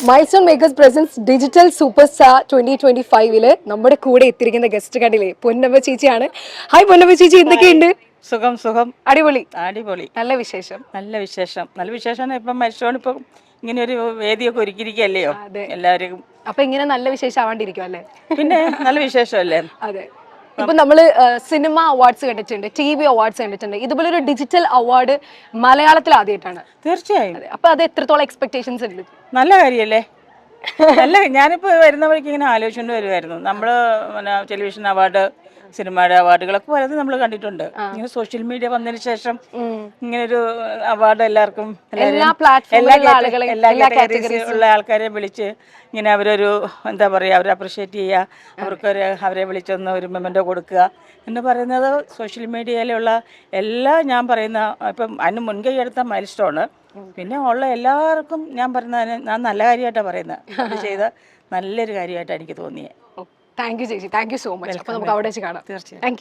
Milestone makers presents digital super star 2025 നമ്മുടെ കൂടെ എത്തിയിരിക്കുന്ന guest കണ്ടില്ലേ പൊന്നമ്മ ചേച്ചിയാണ്. ഹായ് പൊന്നമ്മ ചേച്ചി, എന്തൊക്കെയുണ്ട്? സുഖം സുഖം. അടിപൊളി അടിപൊളി. നല്ല വിശേഷം. നല്ല വിശേഷം. നല്ല വിശേഷമാണ്. ഇപ്പം മൈൽസ്റ്റോൺ ഇപ്പം ഇങ്ങനെ ഒരു വേദിയൊക്കെ ഒരുക്കിയിരിക്കുകയല്ലയോ എല്ലാവരും. അപ്പൊ ഇങ്ങനെ നല്ല വിശേഷം ആവാണ്ടിരിക്കും അല്ലേ? പിന്നെ നല്ല വിശേഷമല്ലേ? അതെ. ഇപ്പൊ നമ്മള് സിനിമ അവാർഡ്സ് കണ്ടിട്ടുണ്ട്, TV അവാർഡ്സ് കണ്ടിട്ടുണ്ട്. ഇതുപോലെ ഒരു ഡിജിറ്റൽ അവാർഡ് മലയാളത്തിൽ ആദ്യമായിട്ടാണ്. തീർച്ചയായും. അപ്പൊ അത് എത്രത്തോളം എക്സ്പെക്ടേഷൻസ് ഉണ്ട്? നല്ല കാര്യമല്ലേ? നല്ല. ഞാനിപ്പോൾ വരുന്ന വഴിക്ക് ഇങ്ങനെ ആലോചിച്ചുകൊണ്ട് വരുമായിരുന്നു. നമ്മൾ പിന്നെ ടെലിവിഷൻ അവാർഡ്, സിനിമയുടെ അവാർഡുകളൊക്കെ പലതും നമ്മൾ കണ്ടിട്ടുണ്ട്. ഇങ്ങനെ സോഷ്യൽ മീഡിയ വന്നതിന് ശേഷം ഇങ്ങനൊരു അവാർഡ് എല്ലാവർക്കും എല്ലാ കാറ്റഗറീസ് ഉള്ള ആൾക്കാരെ വിളിച്ച് ഇങ്ങനെ അവരൊരു എന്താ പറയുക, അവരെ അപ്രിഷ്യേറ്റ് ചെയ്യുക, അവരെ വിളിച്ചൊന്ന് ഒരു മെമൻറ്റോ കൊടുക്കുക എന്ന് പറയുന്നത് സോഷ്യൽ മീഡിയയിലുള്ള എല്ലാ ഞാൻ പറയുന്ന ഇപ്പം അതിന് മുൻകൈ എടുത്ത മൈൽസ്റ്റോണ്. പിന്നെ ഉള്ള എല്ലാവർക്കും ഞാൻ പറയുന്നതിന് ഞാൻ നല്ല കാര്യമായിട്ടാണ് പറയുന്നത്. അത് ചെയ്ത നല്ലൊരു കാര്യമായിട്ടാണ് എനിക്ക് തോന്നിയത്. താങ്ക് യു ചേച്ചി, താങ്ക് യു സോ മച്ച്. അപ്പൊ നമുക്ക് അവിടെ വെച്ച് കാണാം. തീർച്ചയായും.